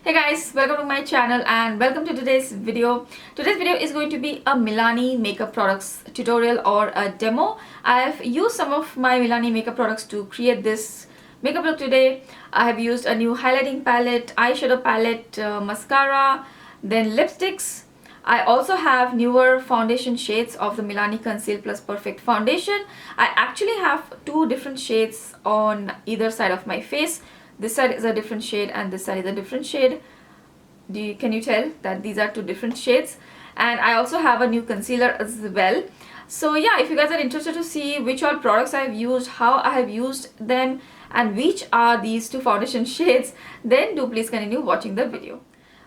Hey guys, welcome to my channel and welcome to today's video. Today's video is going to be a Milani makeup products tutorial or a demo. I have used some of my Milani makeup products to create this makeup look today. I have used a new highlighting palette, eyeshadow palette, mascara, then lipsticks. I also have newer foundation shades of the Milani Conceal Plus Perfect Foundation. I actually have two different shades on either side of my face. This side is a different shade and this side is a different shade. Can you tell that these are two different shades? And I also have a new concealer as well. So yeah, if you guys are interested to see which all products I have used, how I have used them, and which are these two foundation shades, then do please continue watching the video.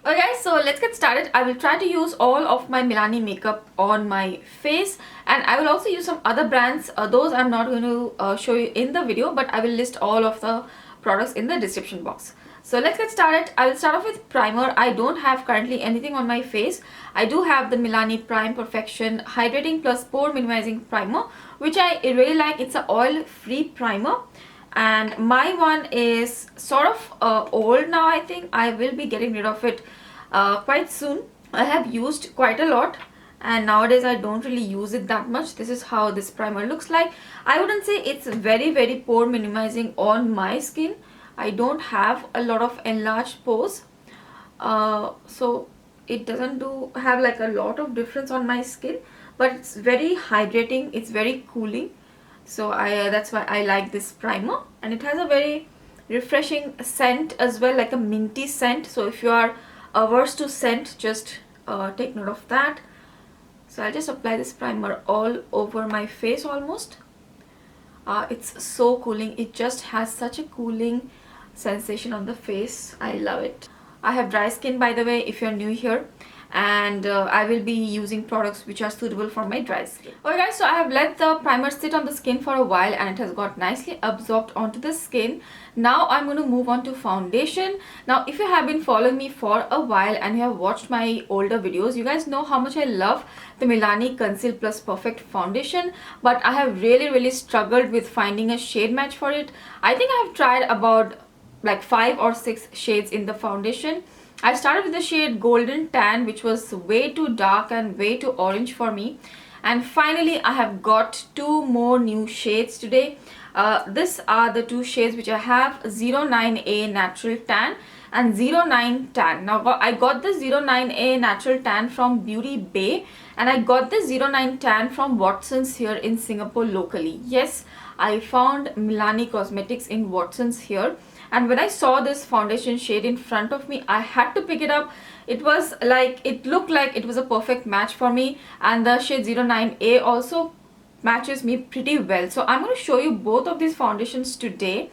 Okay guys, so let's get started. I will try to use all of my Milani makeup on my face, and I will also use some other brands. Those I'm not going to show you in the video, but I will list all of the products in the description box. So let's get started. I will start off with primer. I don't have currently anything on my face. I do have the Milani Prime Perfection Hydrating Plus Pore Minimizing Primer, which I really like. It's an oil-free primer, and my one is sort of old now. I think I will be getting rid of it quite soon. I have used quite a lot, and nowadays I don't really use it that much. This is how this primer looks like. I wouldn't say it's very pore minimizing on my skin. I don't have a lot of enlarged pores, so it doesn't have like a lot of difference on my skin, but it's very hydrating, it's very cooling. So that's why I like this primer, and it has a very refreshing scent as well, like a minty scent. So if you are averse to scent, just take note of that. So I'll just apply this primer all over my face almost. It's so cooling. It just has such a cooling sensation on the face. I love it. I have dry skin, by the way, if you're new here, and I will be using products which are suitable for my dry skin. Okay guys, so I have let the primer sit on the skin for a while, and it has got nicely absorbed onto the skin. Now I'm going to move on to foundation. Now if you have been following me for a while and you have watched my older videos, you guys know how much I love the Milani Conceal Plus Perfect Foundation, but I have really struggled with finding a shade match for it. I think I have tried about like 5 or 6 shades in the foundation. I started with the shade Golden Tan, which was way too dark and way too orange for me, and finally I have got 2 more new shades today. These are the 2 shades which I have: 09A Natural Tan and 09 Tan. Now I got the 09A Natural Tan from Beauty Bay, and I got the 09 Tan from Watsons here in Singapore locally. Yes, I found Milani Cosmetics in Watsons here, and when I saw this foundation shade in front of me, I had to pick it up. It was like, it looked like it was a perfect match for me, and the shade 09A also matches me pretty well. So I'm going to show you both of these foundations today.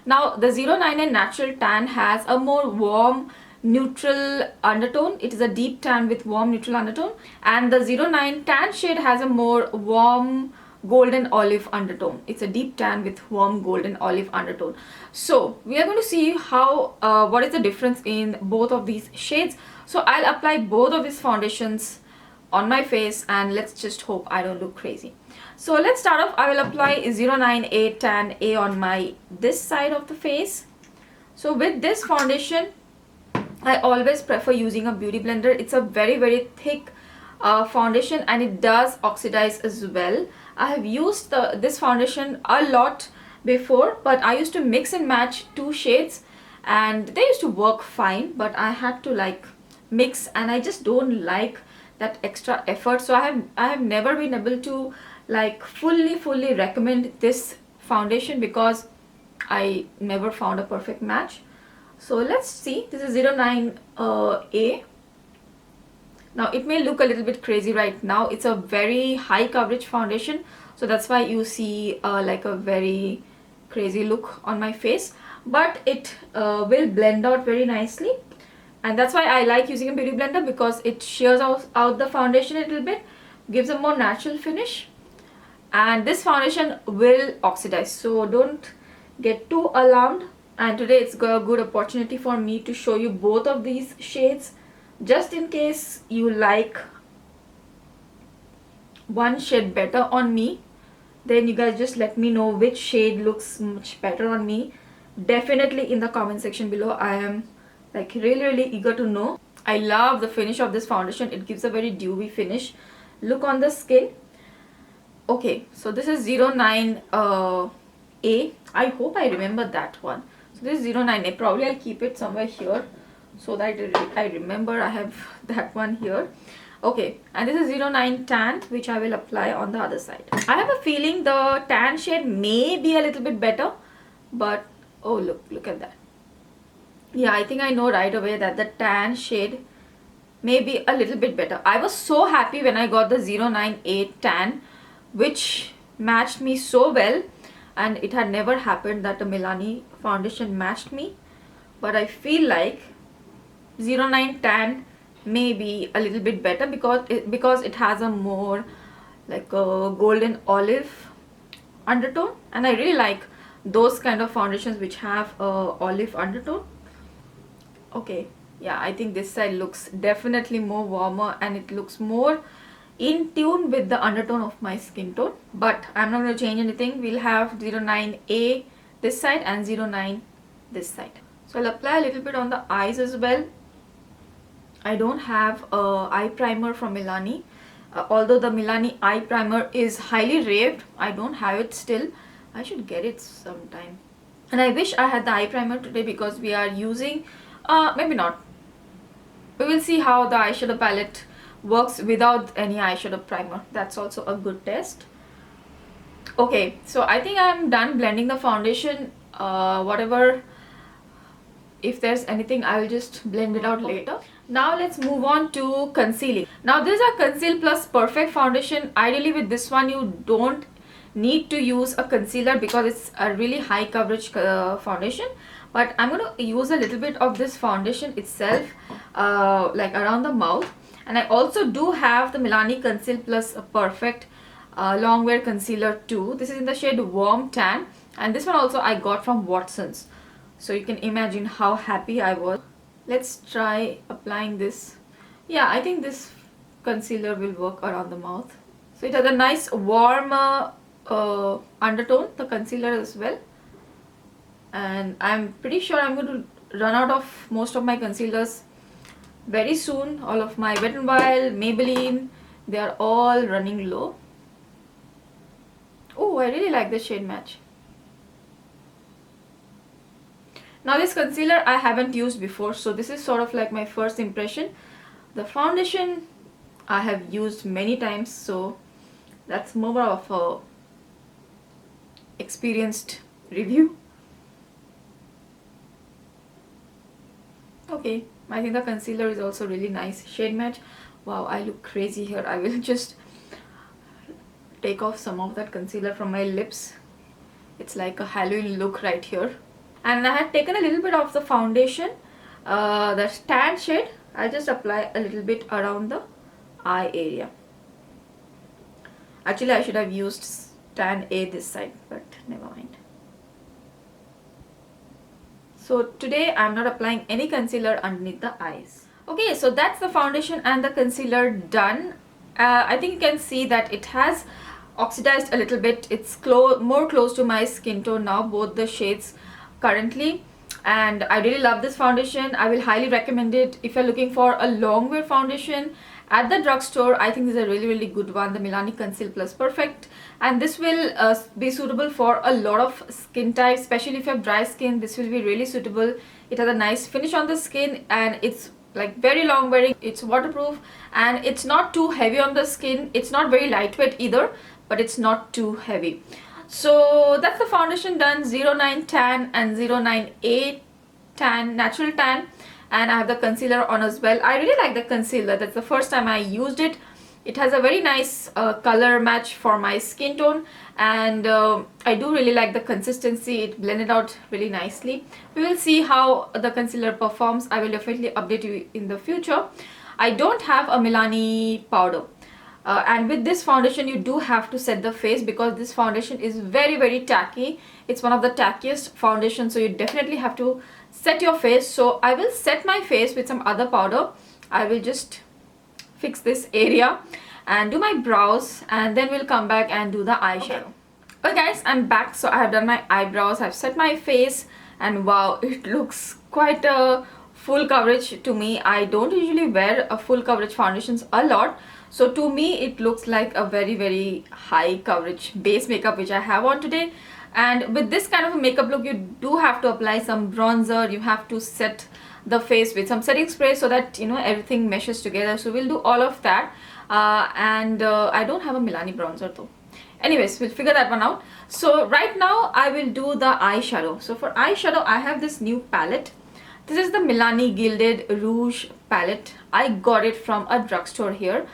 Now the 09A Natural Tan has a more warm neutral undertone. It is a deep tan with warm neutral undertone, and the 09 Tan shade has a more warm golden olive undertone. It's a deep tan with warm golden olive undertone. So we are going to see how what is the difference in both of these shades. So I'll apply both of these foundations on my face, and let's just hope I don't look crazy. So let's start off. I will apply 09A Tan A on my this side of the face. So with this foundation, I always prefer using a beauty blender. It's a very thick foundation, and it does oxidize as well. I have used this foundation a lot before, but I used to mix and match 2 shades and they used to work fine, but I had to like mix, and I just don't like that extra effort. So I have never been able to like fully recommend this foundation because I never found a perfect match. So let's see. This is 09A. Now it may look a little bit crazy right now. It's a very high coverage foundation, so that's why you see like a very crazy look on my face, but it will blend out very nicely, and that's why I like using a beauty blender, because it shears out the foundation a little bit, gives a more natural finish, and this foundation will oxidize, so don't get too alarmed. And today it's got a good opportunity for me to show you both of these shades, just in case you like one shade better on me, then you guys just let me know which shade looks much better on me. Definitely in the comment section below. I am Like really eager to know. I love the finish of this foundation. It gives a very dewy finish look on the skin. Okay, so this is 09 A. I hope I remember that one. So this is 09 A. Probably I'll keep it somewhere here so that I remember I have that one here. Okay, and this is 09 Tan, which I will apply on the other side. I have a feeling the tan shade may be a little bit better, but oh, look at that. Yeah, I think I know right away that the tan shade may be a little bit better. I was so happy when I got the 09A Tan, which matched me so well, and it had never happened that a Milani foundation matched me. But I feel like 09 Tan may be a little bit better because it has a more like a golden olive undertone, and I really like those kind of foundations which have a olive undertone. Okay, yeah, I think this side looks definitely more warmer and it looks more in tune with the undertone of my skin tone. But I'm not going to change anything. We'll have 09A this side and 09 this side. So I'll apply a little bit on the eyes as well. I don't have a eye primer from Milani. Although the Milani eye primer is highly raved, I don't have it still. I should get it sometime. And I wish I had the eye primer today because we are using maybe not. We will see how the eyeshadow palette works without any eyeshadow primer. That's also a good test. Okay, so I think I'm done blending the foundation. Whatever, if there's anything, I will just blend it out later. Now let's move on to concealing. Now this is a Conceal Plus Perfect foundation. Ideally with this one you don't need to use a concealer because it's a really high coverage foundation. But I'm going to use a little bit of this foundation itself, like around the mouth. And I also do have the Milani Conceal Plus Perfect Long Wear Concealer too. This is in the shade Warm Tan. And this one also I got from Watsons. So you can imagine how happy I was. Let's try applying this. Yeah, I think this concealer will work around the mouth. So it has a nice warm undertone, the concealer as well. And I'm pretty sure I'm going to run out of most of my concealers very soon. All of my Wet n Wild, Maybelline, they are all running low. Oh, I really like the shade match. Now this concealer I haven't used before, so this is sort of like my first impression. The foundation I have used many times, so that's more of a experienced review. Okay, I think the concealer is also really nice. Shade match. Wow, I look crazy here. I will just take off some of that concealer from my lips. It's like a Halloween look right here. And I had taken a little bit of the foundation, the tan shade. I'll just apply a little bit around the eye area. Actually, I should have used tan A this side, but never mind. So today I'm not applying any concealer underneath the eyes. Okay, so that's the foundation and the concealer done. I think you can see that it has oxidized a little bit. It's more close to my skin tone now, both the shades currently. And I really love this foundation. I will highly recommend it if you're looking for a long wear foundation at the drugstore. I think this is a really good one, the Milani Conceal Plus Perfect, and this will be suitable for a lot of skin types, especially if you have dry skin. This will be really suitable. It has a nice finish on the skin and it's like very long wearing. It's waterproof and it's not too heavy on the skin. It's not very lightweight either, but it's not too heavy. So that's the foundation done. 09 Tan and 09A Tan, natural tan, and I have the concealer on as well. I really like the concealer. That's the first time I used it. It has a very nice color match for my skin tone, and I do really like the consistency. It blended out really nicely. We will see how the concealer performs. I will definitely update you in the future. I don't have a Milani powder. And with this foundation you do have to set the face because this foundation is very tacky. It's one of the tackiest foundations, so you definitely have to set your face. So I will set my face with some other powder. I will just fix this area and do my brows, and then we'll come back and do the eyeshadow. Okay guys, I'm back. So I have done my eyebrows, I've set my face, and wow, it looks quite a full coverage to me. I don't usually wear a full coverage foundations a lot, so to me it looks like a very high coverage base makeup which I have on today. And with this kind of a makeup look, you do have to apply some bronzer, you have to set the face with some setting spray so that everything meshes together. So we'll do all of that. I don't have a Milani bronzer though. Anyways, we'll figure that one out. So right now I will do the eyeshadow. So for eyeshadow, I have this new palette. This is the Milani Gilded Rouge palette. I got it from a drugstore here.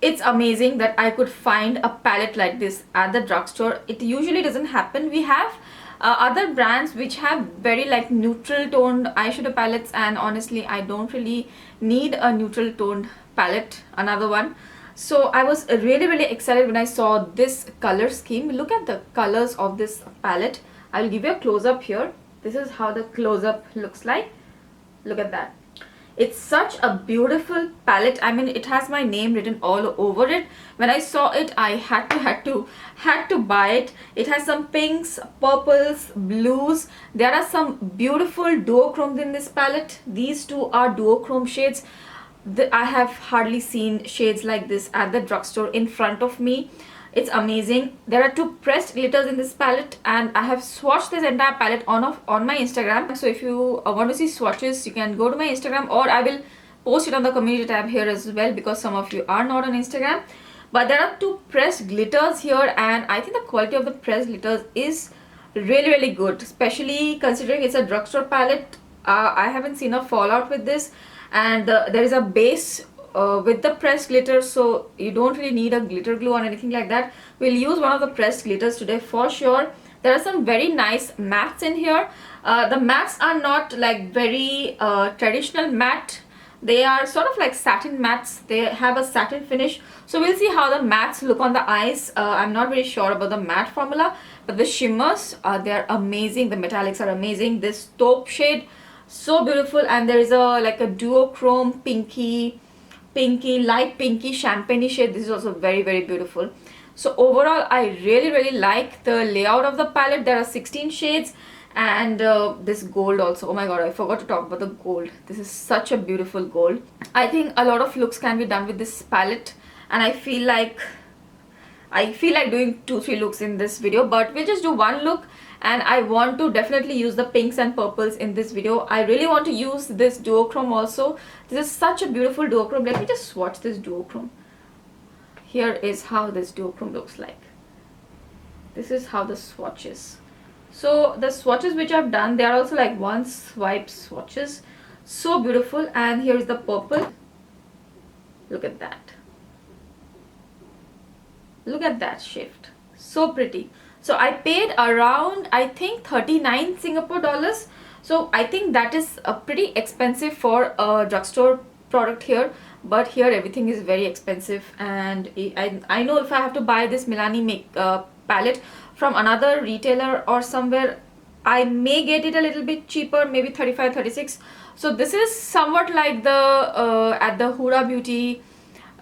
It's amazing that I could find a palette like this at the drugstore. It usually doesn't happen. We have other brands which have very like neutral toned eyeshadow palettes, and honestly I don't really need a neutral toned palette, another one. So I was really excited when I saw this color scheme. Look at the colors of this palette. I'll give you a close-up here. This is how the close-up looks like. Look at that. It's such a beautiful palette. I mean, it has my name written all over it. When I saw it, I had to buy it. It has some pinks, purples, blues. There are some beautiful duochromes in this palette. These two are duochrome shades. I have hardly seen shades like this at the drugstore in front of me. It's amazing. There are two pressed glitters in this palette, and I have swatched this entire palette on my Instagram. So if you want to see swatches, you can go to my Instagram, or I will post it on the community tab here as well, because some of you are not on Instagram. But there are two pressed glitters here, and I think the quality of the pressed glitters is really good, especially considering it's a drugstore palette. I haven't seen a fallout with this. And there is a base with the pressed glitter, so you don't really need a glitter glue or anything like that. We'll use one of the pressed glitters today for sure. There are some very nice mattes in here. The mattes are not like very traditional matte. They are sort of like satin mattes. They have a satin finish. So we'll see how the mattes look on the eyes. I'm not very sure about the matte formula, but the shimmers, they're amazing. The metallics are amazing. This taupe shade, so beautiful. And there is like a duochrome pinky light pinky champagne shade. This is also very beautiful. So overall, I really like the layout of the palette. There are 16 shades, and this gold also. Oh my god, I forgot to talk about the gold. This is such a beautiful gold. I think a lot of looks can be done with this palette, and I feel like doing 2-3 looks in this video, but we'll just do one look. And I want to definitely use the pinks and purples in this video. I really want to use this duochrome also. This is such a beautiful duochrome. Let me just swatch this duochrome. Here is how this duochrome looks like. This is how the swatch is. So the swatches which I've done, they are also like one swipe swatches. So beautiful. And here is the purple. Look at that. Look at that shift. So pretty. So I paid around, I think, 39 Singapore dollars. So I think that is pretty expensive for a drugstore product here. But here everything is very expensive. And I know if I have to buy this Milani makeup palette from another retailer or somewhere, I may get it a little bit cheaper, maybe 35, 36. So this is somewhat like the at the Huda Beauty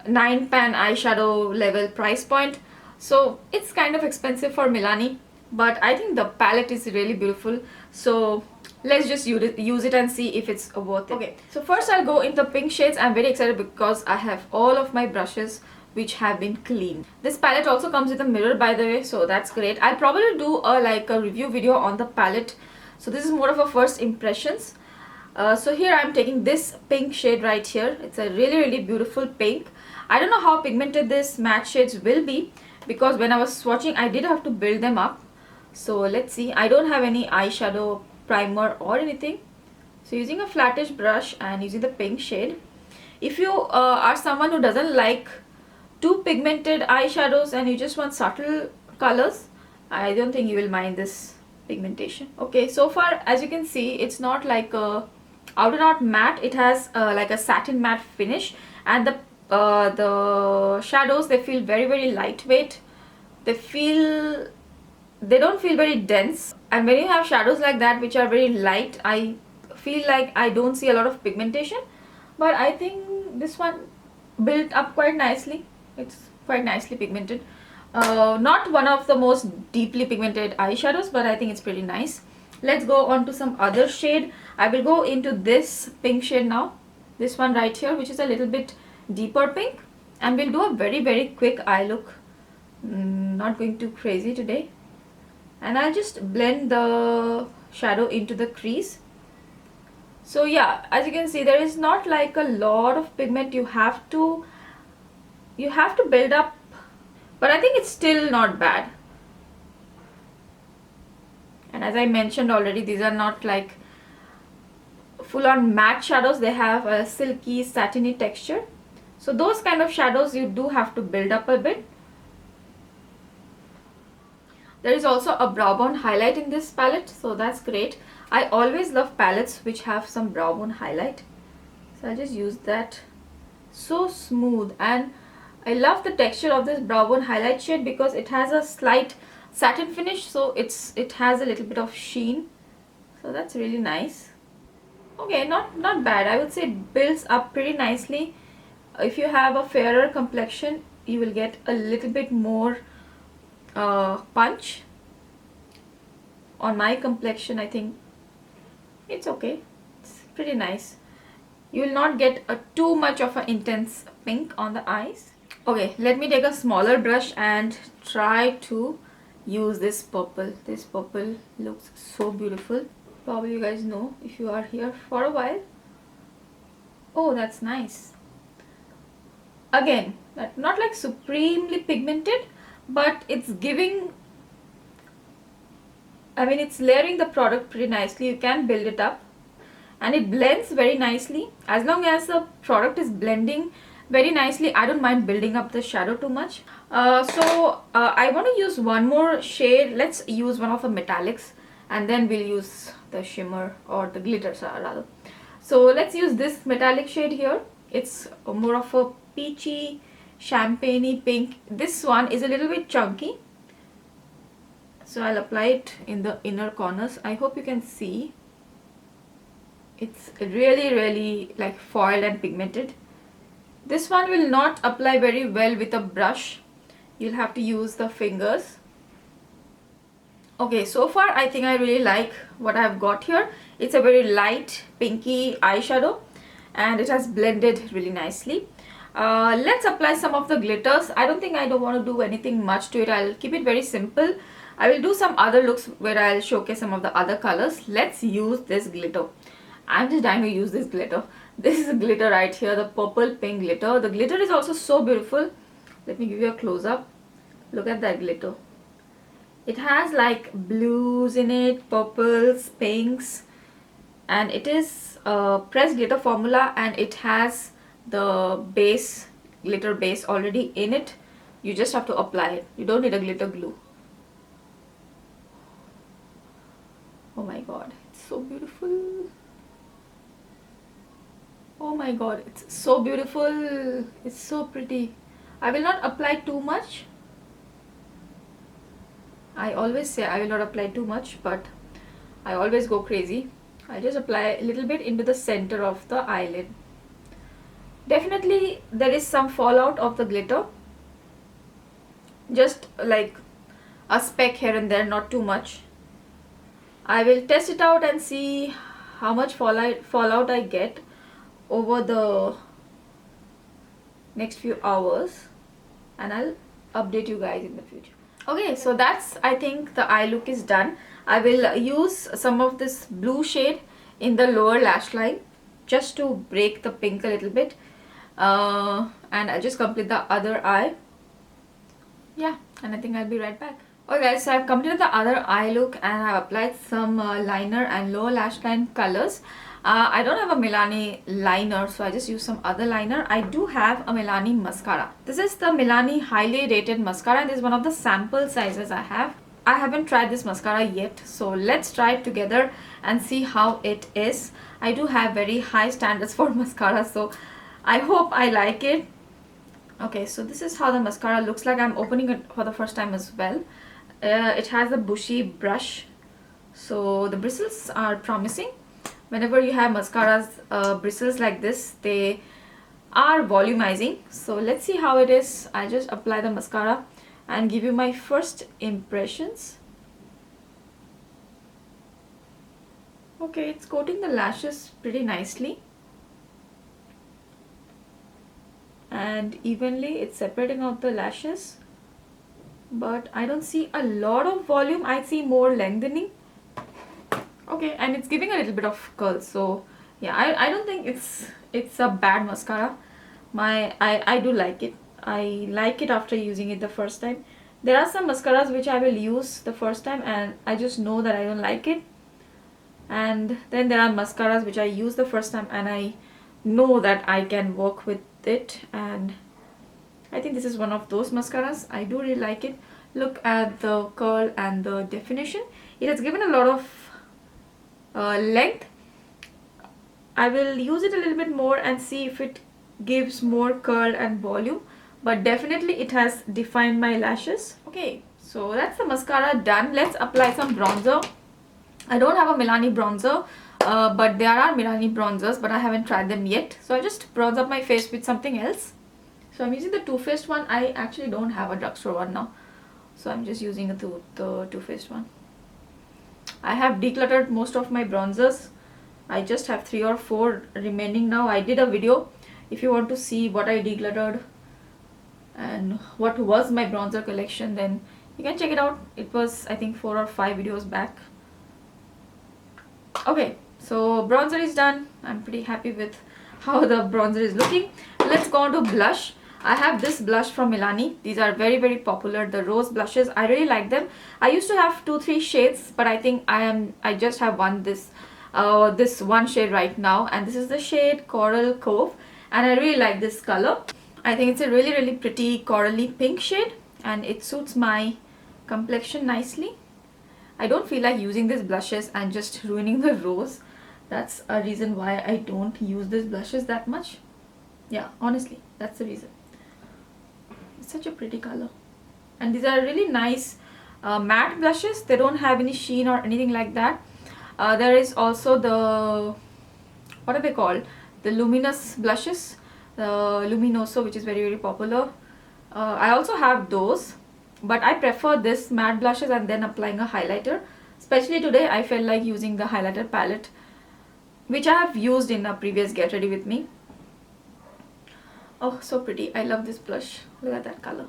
9-pan eyeshadow level price point. So it's kind of expensive for Milani, but I think the palette is really beautiful. So let's just use it and see if it's worth it. Okay, so first I'll go in the pink shades. I'm very excited because I have all of my brushes which have been cleaned. This palette also comes with a mirror, by the way, so that's great. I'll probably do a review video on the palette. So this is more of a first impressions. So here I'm taking this pink shade right here. It's a really beautiful pink. I don't know how pigmented this matte shades will be, because when I was swatching, I did have to build them up. So let's see. I don't have any eyeshadow primer or anything. So using a flattish brush and using the pink shade. If you are someone who doesn't like too pigmented eyeshadows and you just want subtle colors, I don't think you will mind this pigmentation. Okay, so far as you can see, it's not like a out and out matte. It has like a satin matte finish, and the shadows, they feel very lightweight. They don't feel very dense. And when you have shadows like that which are very light, I feel like I don't see a lot of pigmentation. But I think this one built up quite nicely. It's quite nicely pigmented. Not one of the most deeply pigmented eyeshadows, but I think it's pretty nice. Let's go on to some other shade. I will go into this pink shade now, this one right here, which is a little bit deeper pink, and we'll do a very quick eye look. Not going too crazy today. And I'll just blend the shadow into the crease. So yeah, as you can see, there is not like a lot of pigment you have to build up, but I think it's still not bad. And as I mentioned already, these are not like full-on matte shadows. They have a silky satiny texture, so those kind of shadows you do have to build up a bit. There is also a brow bone highlight in this palette, so that's great. I always love palettes which have some brow bone highlight, so I'll just use that. So smooth, and I love the texture of this brow bone highlight shade because it has a slight satin finish, so it has a little bit of sheen, so that's really nice. Okay, not bad. I would say it builds up pretty nicely. If you have a fairer complexion, you will get a little bit more punch. On my complexion, I think it's okay. It's pretty nice. You will not get too much of an intense pink on the eyes. Okay, let me take a smaller brush and try to use this purple. This purple looks so beautiful. Probably you guys know if you are here for a while. Oh, that's nice. Again, not like supremely pigmented, but it's giving, I mean, it's layering the product pretty nicely. You can build it up and it blends very nicely. As long as the product is blending very nicely, I don't mind building up the shadow too much. I want to use one more shade. Let's use one of the metallics and then we'll use the shimmer or the glitter rather. So let's use this metallic shade here. It's more of a peachy champagne-y pink. This one is a little bit chunky, so I'll apply it in the inner corners. I hope you can see. It's really like foiled and pigmented. This one will not apply very well with a brush. You'll have to use the fingers. Okay, so far I think I really like what I've got here. It's a very light pinky eyeshadow and it has blended really nicely. Let's apply some of the glitters. I don't want to do anything much to it. I'll keep it very simple. I will do some other looks where I'll showcase some of the other colors. Let's use this glitter. I'm just dying to use this glitter. This is a glitter right here, the purple pink glitter. The glitter is also so beautiful. Let me give you a close-up. Look at that glitter. It has like blues in it, purples, pinks, and it is a pressed glitter formula and it has the base, glitter base already in it. You just have to apply it. You don't need a glitter glue. Oh my god, it's so beautiful. Oh my god, it's so beautiful. It's so pretty. I will not apply too much. I always say I will not apply too much, but I always go crazy. I just apply a little bit into the center of the eyelid. Definitely there is some fallout of the glitter, just like a speck here and there, not too much. I will test it out and see how much fallout I get over the next few hours, and I'll update you guys in the future. Okay, so that's, I think the eye look is done. I will use some of this blue shade in the lower lash line just to break the pink a little bit, and I'll just complete the other eye. Yeah, and I think I'll be right back. Okay guys, so I've completed the other eye look and I've applied some liner and lower lash line colors. I don't have a Milani liner, so I just use some other liner. I do have a Milani mascara. This is the Milani highly rated mascara. This is one of the sample sizes I have. I haven't tried this mascara yet, so let's try it together and see how it is. I do have very high standards for mascara, so I hope I like it. Okay, so this is how the mascara looks like. I'm opening it for the first time as well. It has a bushy brush, so the bristles are promising. Whenever you have mascaras bristles like this, they are volumizing. So let's see how it is. I just apply the mascara and give you my first impressions. Okay, it's coating the lashes pretty nicely. And evenly it's separating out the lashes. But I don't see a lot of volume. I see more lengthening. Okay, and it's giving a little bit of curl. So yeah, I don't think it's a bad mascara. I do like it. I like it after using it the first time. There are some mascaras which I will use the first time and I just know that I don't like it. And then there are mascaras which I use the first time and I know that I can work with it, and I think this is one of those mascaras. I do really like it. Look at the curl and the definition. It has given a lot of length. I will use it a little bit more and see if it gives more curl and volume, but definitely it has defined my lashes. Okay, so that's the mascara done. Let's apply some bronzer. I don't have a Milani bronzer, but there are Milani bronzers, but I haven't tried them yet. So I just bronze up my face with something else. So I'm using the Too Faced one. I actually don't have a drugstore one now, so I'm just using the Too Faced one. I have decluttered most of my bronzers. I just have 3 or 4 remaining now. I did a video. If you want to see what I decluttered and what was my bronzer collection, then you can check it out. It was, I think, 4 or 5 videos back. Okay, so bronzer is done. I'm pretty happy with how the bronzer is looking. Let's go on to blush. I have this blush from Milani. These are very popular, the rose blushes. I really like them. I used to have 2-3 shades, but I think I just have this one shade right now, and this is the shade Coral Cove, and I really like this color. I think it's a really pretty corally pink shade, and it suits my complexion nicely. I don't feel like using these blushes and just ruining the rose. That's a reason why I don't use these blushes that much. Yeah, honestly, that's the reason. It's such a pretty color. And these are really nice matte blushes. They don't have any sheen or anything like that. There is also the, what are they called? The luminous blushes. The Luminoso, which is very popular. I also have those. But I prefer this matte blushes and then applying a highlighter. Especially today, I felt like using the highlighter palette, which I have used in a previous Get Ready With Me. Oh, so pretty. I love this blush. Look at that color.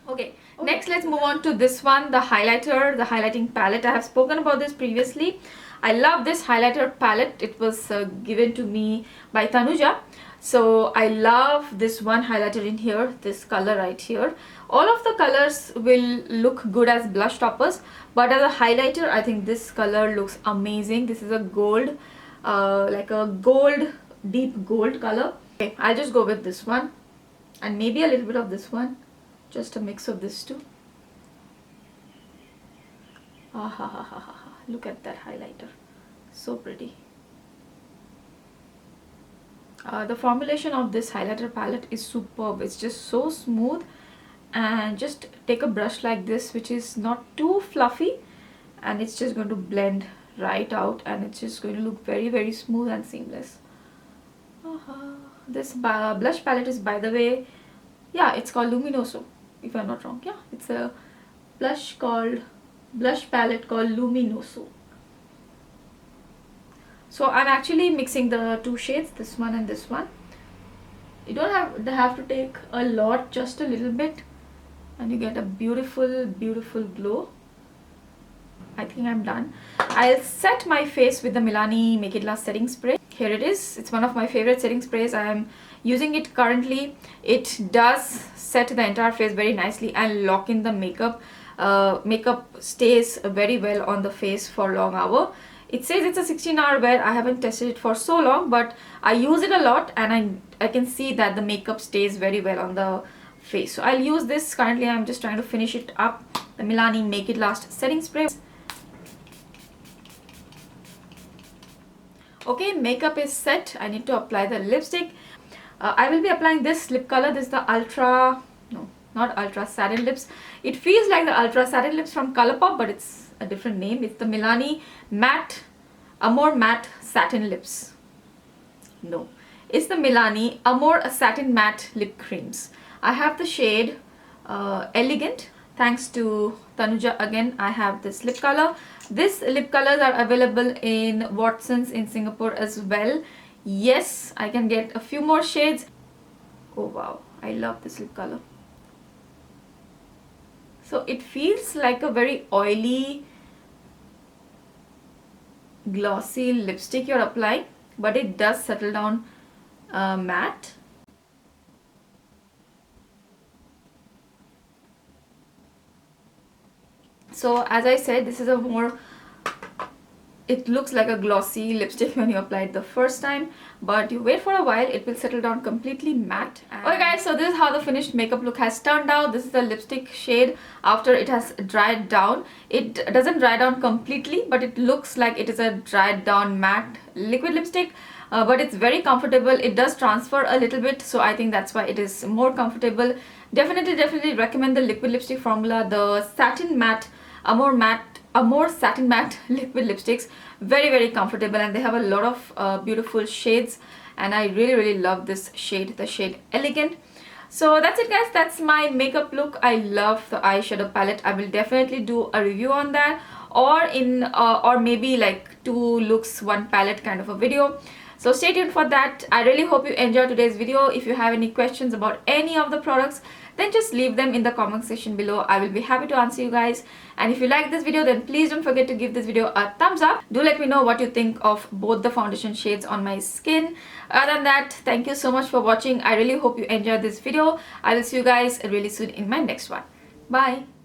Okay, next let's move on to this one, the highlighter, the highlighting palette. I have spoken about this previously. I love this highlighter palette. It was given to me by Tanuja. So I love this one highlighter in here, this color right here. All of the colors will look good as blush toppers, but as a highlighter, I think this color looks amazing. This is a gold, like a gold, deep gold color. Okay, I'll just go with this one and maybe a little bit of this one. Just a mix of this two. Look at that highlighter. So pretty. The formulation of this highlighter palette is superb. It's just so smooth, and just take a brush like this, which is not too fluffy, and it's just going to blend right out, and it's just going to look very smooth and seamless. This blush palette is, by the way, yeah, it's called Luminoso, if I'm not wrong. Yeah, it's a blush palette called Luminoso. So I'm actually mixing the 2 shades, this one and this one. You don't have to take a lot, just a little bit, and you get a beautiful glow. I think I'm done. I'll set my face with the Milani Make It Last setting spray. Here it is. It's one of my favorite setting sprays. I am using it currently. It does set the entire face very nicely and lock in the makeup. Makeup stays very well on the face for long hour. It says it's a 16-hour wear. I haven't tested it for so long, but I use it a lot, and I can see that the makeup stays very well on the face. So I'll use this. Currently I'm just trying to finish it up, the Milani Make It Last setting spray. Okay, makeup is set. I need to apply the lipstick. I will be applying this lip color. This is the not Ultra Satin Lips. It feels like the Ultra Satin Lips from Colourpop, but it's a different name. It's the Milani Amore Matte Satin Lips. No, it's the Milani Amore Satin Matte Lip Creams. I have the shade Elegant. thanks to Tanuja again, I have this lip color. These lip colors are available in Watsons in Singapore as well. Yes, I can get a few more shades. Oh wow, I love this lip color. So it feels like a very oily, glossy lipstick you're applying, but it does settle down matte. So as I said, this is a more, it looks like a glossy lipstick when you apply it the first time, but you wait for a while, it will settle down completely matte. Okay guys, so this is how the finished makeup look has turned out. This is the lipstick shade after it has dried down. It doesn't dry down completely, but it looks like it is a dried down matte liquid lipstick. But it's very comfortable. It does transfer a little bit, so I think that's why it is more comfortable. Definitely recommend the liquid lipstick formula, the Satin Matte, Amore Satin Matte liquid lipsticks. Very comfortable, and they have a lot of beautiful shades, and I really love this shade, the shade Elegant. So that's it guys, that's my makeup look. I love the eyeshadow palette. I will definitely do a review on that, or maybe like 2 looks 1 palette kind of a video. So stay tuned for that. I really hope you enjoyed today's video. If you have any questions about any of the products, then just leave them in the comment section below. I will be happy to answer you guys. And if you like this video, then please don't forget to give this video a thumbs up. Do let me know what you think of both the foundation shades on my skin. Other than that, thank you so much for watching. I really hope you enjoyed this video. I will see you guys really soon in my next one. Bye.